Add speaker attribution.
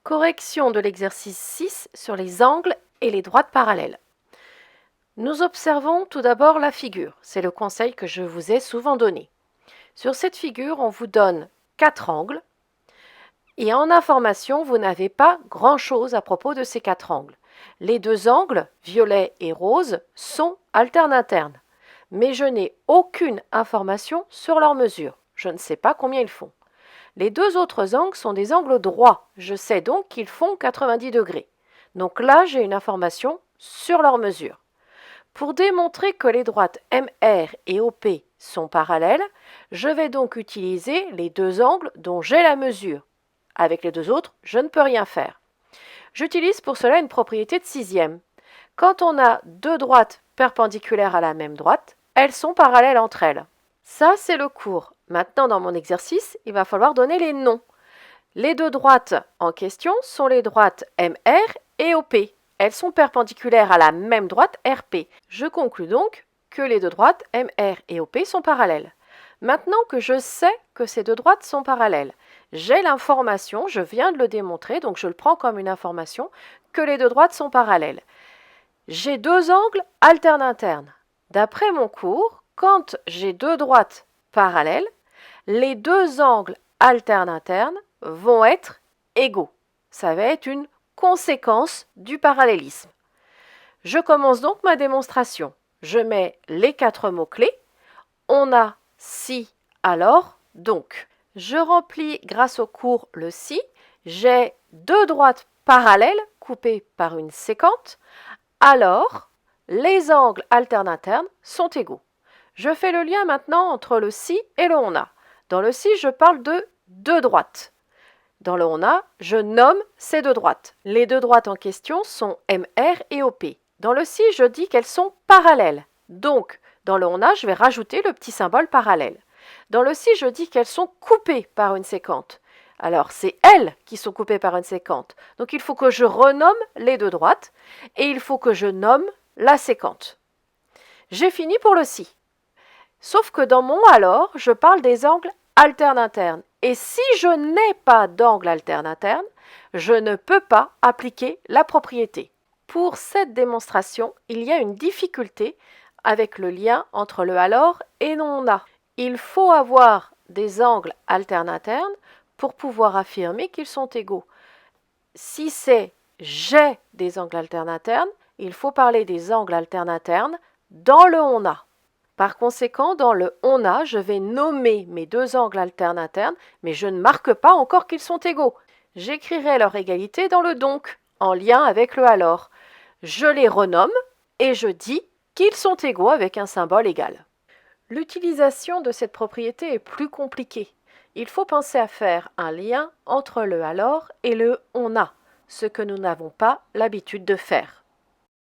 Speaker 1: Correction de l'exercice 6 sur les angles et les droites parallèles. Nous observons tout d'abord la figure. C'est le conseil que je vous ai souvent donné. Sur cette figure, on vous donne 4 angles et en information, vous n'avez pas grand-chose à propos de ces 4 angles. Les 2 angles, violet et rose, sont alterne-interne, mais je n'ai aucune information sur leur mesure. Je ne sais pas combien ils font. Les 2 autres angles sont des angles droits. Je sais donc qu'ils font 90 degrés. Donc là, j'ai une information sur leur mesure. Pour démontrer que les droites MR et OP sont parallèles, je vais donc utiliser les 2 angles dont j'ai la mesure. Avec les 2 autres, je ne peux rien faire. J'utilise pour cela une propriété de sixième. Quand on a 2 droites perpendiculaires à la même droite, elles sont parallèles entre elles. Ça, c'est le cours. Maintenant, dans mon exercice, il va falloir donner les noms. Les 2 droites en question sont les droites MR et OP. Elles sont perpendiculaires à la même droite RP. Je conclus donc que les 2 droites MR et OP sont parallèles. Maintenant que je sais que ces 2 droites sont parallèles, j'ai l'information, je viens de le démontrer, donc je le prends comme une information, que les 2 droites sont parallèles. J'ai 2 angles alterne-interne. D'après mon cours, quand j'ai 2 droites parallèles, les 2 angles alterne-internes vont être égaux. Ça va être une conséquence du parallélisme. Je commence donc ma démonstration. Je mets les 4 mots-clés. On a si, alors, donc. Je remplis grâce au cours le si. J'ai 2 droites parallèles coupées par une séquente. Alors, les angles alterne-internes sont égaux. Je fais le lien maintenant entre le si et le on a. Dans le si, je parle de 2 droites. Dans le on a, je nomme ces 2 droites. Les 2 droites en question sont MR et OP. Dans le si, je dis qu'elles sont parallèles. Donc, dans le on a, je vais rajouter le petit symbole parallèle. Dans le si, je dis qu'elles sont coupées par une séquente. Alors, c'est elles qui sont coupées par une séquente. Donc, il faut que je renomme les 2 droites et il faut que je nomme la séquente. J'ai fini pour le si. Sauf que dans mon alors, je parle des angles alterne-internes. Et si je n'ai pas d'angle alterne-interne, je ne peux pas appliquer la propriété. Pour cette démonstration, il y a une difficulté avec le lien entre le alors et non a. Il faut avoir des angles alterne-internes pour pouvoir affirmer qu'ils sont égaux. Si c'est j'ai des angles alterne-internes, il faut parler des angles alterne-internes dans le on a. Par conséquent, dans le on a, je vais nommer mes 2 angles alterne-internes, mais je ne marque pas encore qu'ils sont égaux. J'écrirai leur égalité dans le donc, en lien avec le alors. Je les renomme et je dis qu'ils sont égaux avec un symbole égal. L'utilisation de cette propriété est plus compliquée. Il faut penser à faire un lien entre le alors et le on a, ce que nous n'avons pas l'habitude de faire.